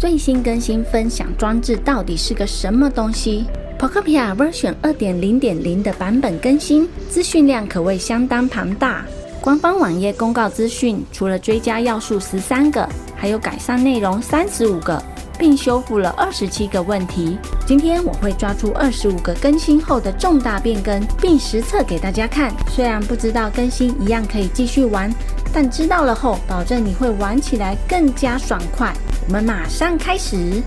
最新更新分享装置到底是个什么东西？ Pokepia Version 2.0.0 的版本更新，资讯量可谓相当庞大。官方网页公告资讯，除了追加要素13个，还有改善内容35个，并修复了27个问题。今天我会抓住25个更新后的重大变更，并实测给大家看。虽然不知道更新一样可以继续玩，但知道了后，保证你会玩起来更加爽快。我们马上开始。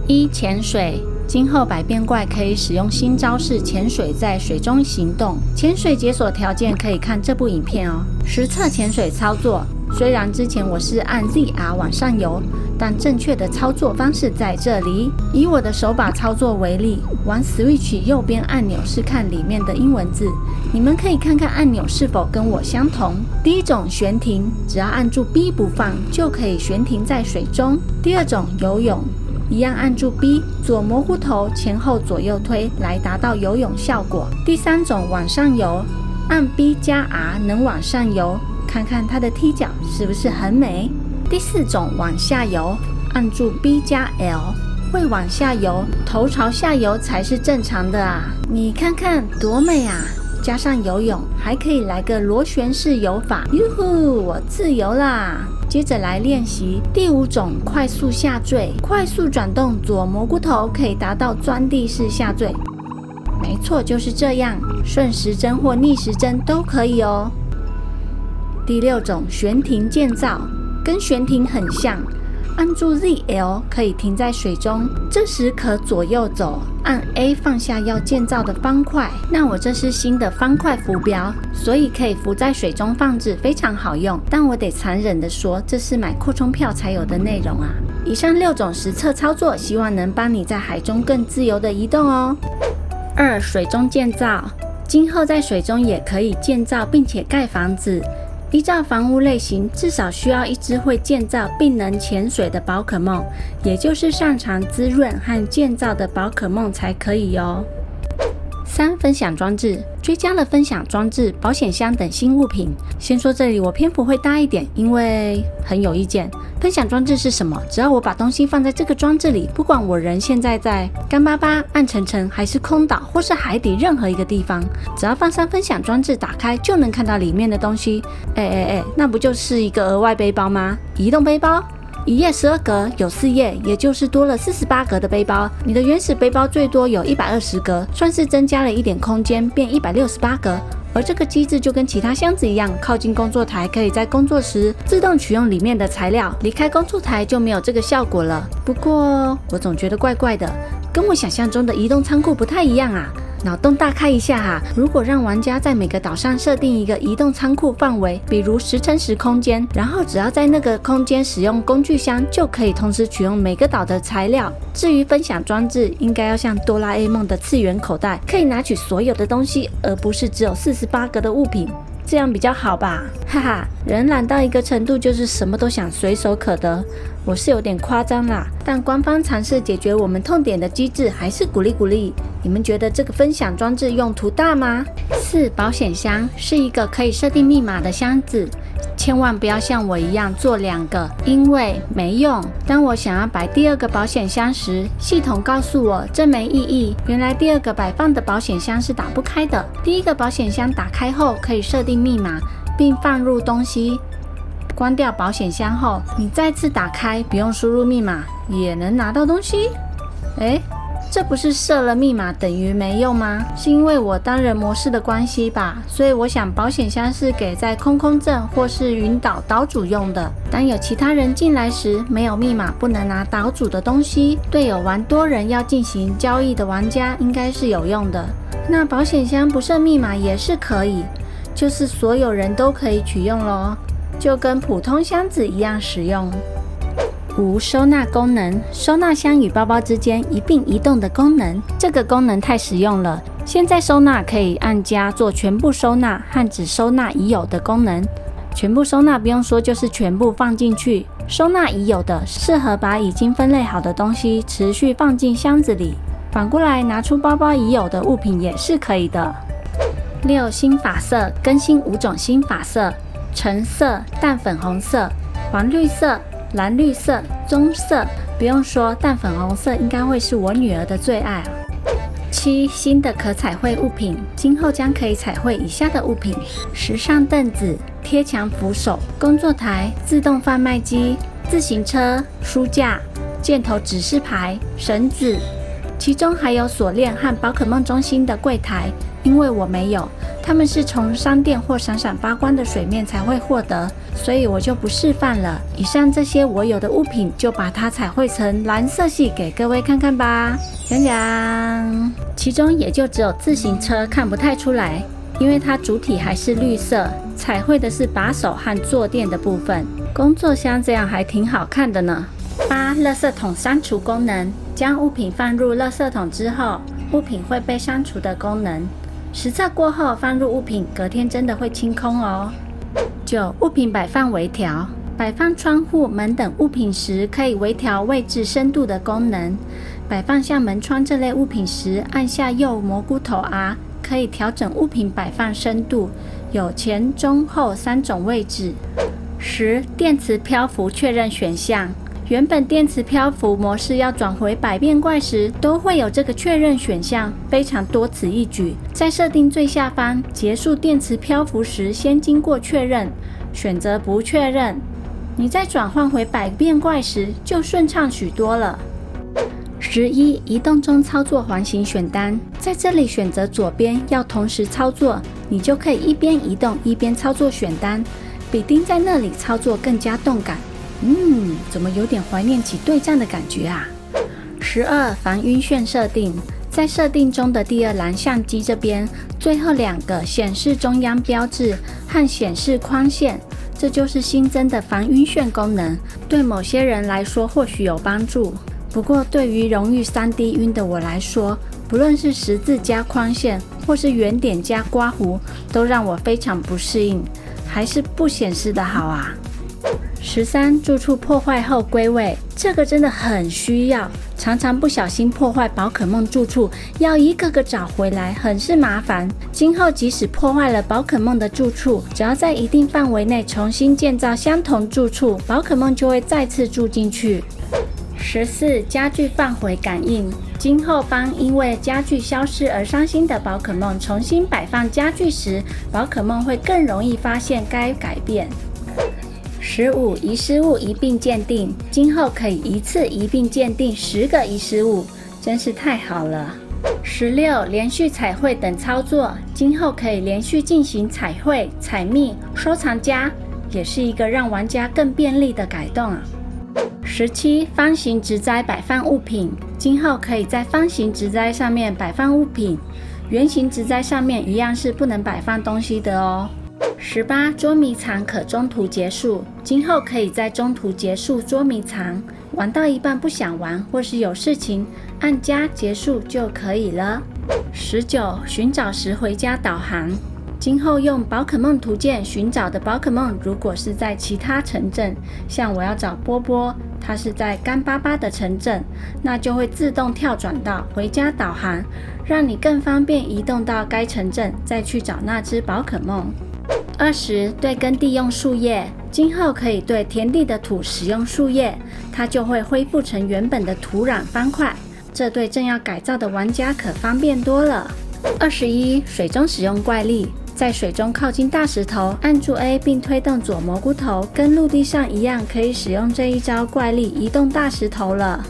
1. 潜水。今后百变怪可以使用新招式潜水在水中行动，潜水解锁条件可以看这部影片哦。实测潜水操作，虽然之前我是按 ZR 往上游，但正确的操作方式在这里。以我的手把操作为例，玩 Switch 右边按钮是看里面的英文字，你们可以看看按钮是否跟我相同。第一种悬停，只要按住 B 不放就可以悬停在水中。第二种游泳，一样按住 B 左蘑菇头前后左右推来达到游泳效果。第三种往上游，按 B 加 R 能往上游，看看它的踢脚是不是很美。第四种往下游，按住 B 加 L 会往下游，头朝下游才是正常的啊！你看看多美啊！加上游泳，还可以来个螺旋式游法，哟呼，我自由啦！接着来练习第5种快速下坠，快速转动左蘑菇头可以达到钻地式下坠。没错，就是这样，顺时针或逆时针都可以哦。第6种悬停建造，跟悬停很像，按住 ZL 可以停在水中，这时可左右走，按 A 放下要建造的方块。那我这是新的方块浮标，所以可以浮在水中放置，非常好用。但我得残忍的说，这是买扩充票才有的内容啊。以上6种实测操作，希望能帮你在海中更自由的移动哦。2. 水中建造，今后在水中也可以建造并且盖房子。依照房屋类型，至少需要一只会建造并能潜水的宝可梦，也就是擅长滋润和建造的宝可梦才可以哦。3. 分享装置，追加了分享装置、保险箱等新物品。先说这里我篇幅会大一点，因为很有意见。分享装置是什么？只要我把东西放在这个装置里，不管我人现在在干巴巴、暗沉沉，还是空岛，或是海底任何一个地方，只要放上分享装置打开，就能看到里面的东西。那不就是一个额外背包吗？移动背包。1页12格，有4页，也就是多了48格的背包。你的原始背包最多有120格，算是增加了一点空间，变168格。而这个机制就跟其他箱子一样，靠近工作台可以在工作时自动取用里面的材料，离开工作台就没有这个效果了。不过我总觉得怪怪的，跟我想象中的移动仓库不太一样啊。脑洞大开一下哈，如果让玩家在每个岛上设定一个移动仓库范围，比如10×10空间，然后只要在那个空间使用工具箱，就可以同时取用每个岛的材料。至于分享装置，应该要像哆啦 A 梦的次元口袋，可以拿取所有的东西，而不是只有48个的物品，这样比较好吧？哈哈，人懒到一个程度，就是什么都想随手可得。我是有点夸张啦，但官方尝试解决我们痛点的机制，还是鼓励鼓励。你们觉得这个分享装置用途大吗？4. 保险箱是一个可以设定密码的箱子，千万不要像我一样做2个，因为没用。当我想要摆第2个保险箱时，系统告诉我这没意义，原来第2个摆放的保险箱是打不开的。第1个保险箱打开后可以设定密码，并放入东西。关掉保险箱后，你再次打开，不用输入密码也能拿到东西。这不是设了密码等于没用吗？是因为我单人模式的关系吧，所以我想保险箱是给在空镇或是云岛岛主用的。当有其他人进来时，没有密码不能拿岛主的东西，对有玩多人要进行交易的玩家应该是有用的。那保险箱不设密码也是可以，就是所有人都可以取用咯，就跟普通箱子一样使用。5. 收纳功能，收纳箱与包包之间一并移动的功能，这个功能太实用了。现在收纳可以按加做全部收纳和只收纳已有的功能。全部收纳不用说，就是全部放进去。收纳已有的，适合把已经分类好的东西持续放进箱子里。反过来拿出包包已有的物品也是可以的。6. 新发色，更新5种新发色：橙色、淡粉红色、黄绿色、蓝绿色、棕色，不用说，淡粉红色应该会是我女儿的最爱。7. 新的可彩绘物品，今后将可以彩绘以下的物品：时尚凳子、贴墙扶手、工作台、自动贩卖机、自行车、书架、箭头指示牌、绳子，其中还有锁链和宝可梦中心的柜台，因为我没有，他们是从商店或闪闪发光的水面才会获得，所以我就不示范了。以上这些我有的物品，就把它彩绘成蓝色系给各位看看吧。讲讲，其中也就只有自行车看不太出来，因为它主体还是绿色，彩绘的是把手和坐垫的部分。工作箱这样还挺好看的呢。8. 垃圾桶删除功能，将物品放入垃圾桶之后，物品会被删除的功能。实测过后放入物品，隔天真的会清空哦。9. 物品摆放微调，摆放窗户、门等物品时，可以微调位置深度的功能。摆放像门窗这类物品时，按下右蘑菇头 R， 可以调整物品摆放深度，有前、中、后3种位置。10. 电磁漂浮确认选项，原本电磁漂浮模式要转回百变怪时，都会有这个确认选项，非常多此一举。在设定最下方，结束电磁漂浮时，先经过确认，选择不确认，你在转换回百变怪时就顺畅许多了。11. 移动中操作环形选单，在这里选择左边要同时操作，你就可以一边移动一边操作选单，比钉在那里操作更加动感。怎么有点怀念起对战的感觉啊。12. 防晕眩设定，在设定中的第2栏相机这边，最后2个显示中央标志和显示框线，这就是新增的防晕眩功能，对某些人来说或许有帮助。不过对于容易 3D 晕的我来说，不论是十字加框线或是圆点加刮胡，都让我非常不适应，还是不显示的好啊。13. 住处破坏后归位，这个真的很需要，常常不小心破坏宝可梦住处，要一个个找回来，很是麻烦。今后即使破坏了宝可梦的住处，只要在一定范围内重新建造相同住处，宝可梦就会再次住进去。14. 家具放回感应，今后帮因为家具消失而伤心的宝可梦重新摆放家具时，宝可梦会更容易发现该改变。15. 遗失物一并鉴定，今后可以一次一并鉴定10个遗失物，真是太好了。16. 连续彩绘等操作，今后可以连续进行彩绘、采蜜、收藏夹，也是一个让玩家更便利的改动啊。17. 方形植栽摆放物品，今后可以在方形植栽上面摆放物品，圆形植栽上面一样是不能摆放东西的哦。18. 捉迷藏可中途结束，今后可以在中途结束捉迷藏，玩到一半不想玩或是有事情，按加结束就可以了。19. 寻找时回家导航，今后用宝可梦图鉴寻找的宝可梦，如果是在其他城镇，像我要找波波，它是在干巴巴的城镇，那就会自动跳转到回家导航，让你更方便移动到该城镇，再去找那只宝可梦。20. 对耕地用树叶，今后可以对田地的土使用树叶，它就会恢复成原本的土壤方块，这对正要改造的玩家可方便多了。21. 水中使用怪力，在水中靠近大石头，按住 A 并推动左蘑菇头，跟陆地上一样，可以使用这一招怪力移动大石头了。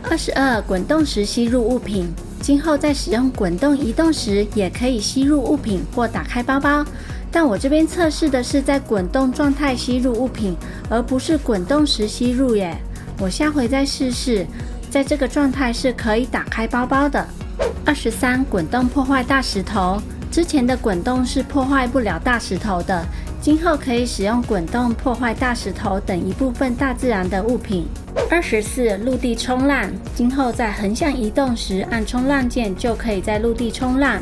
22. 滚动时吸入物品，今后在使用滚动移动时，也可以吸入物品或打开包包，但我这边测试的是在滚动状态吸入物品，而不是滚动时吸入耶。我下回再试试，在这个状态是可以打开包包的。23. 滚动破坏大石头，之前的滚动是破坏不了大石头的，今后可以使用滚动破坏大石头等一部分大自然的物品。24. 陆地冲浪，今后在横向移动时按冲浪键就可以在陆地冲浪，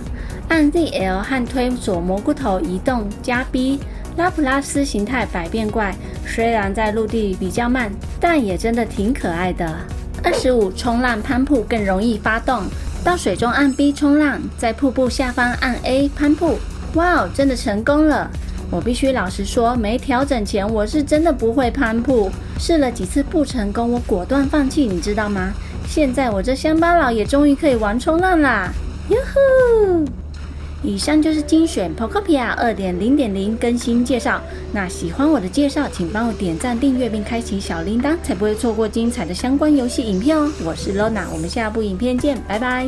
按 ZL 和推左蘑菇头移动加 B。 拉普拉斯形态百变怪虽然在陆地比较慢，但也真的挺可爱的。25. 冲浪攀瀑更容易发动，到水中按 B 冲浪，在瀑布下方按 A 攀瀑，哇哦，真的成功了！我必须老实说，没调整前我是真的不会攀铺，试了几次不成功，我果断放弃，你知道吗？现在我这乡巴佬也终于可以玩冲浪啦！哟呼！以上就是精选 Pokopia 2.0.0 更新介绍。那喜欢我的介绍，请帮我点赞、订阅并开启小铃铛，才不会错过精彩的相关游戏影片哦。我是 Lona，我们下部影片见，拜拜。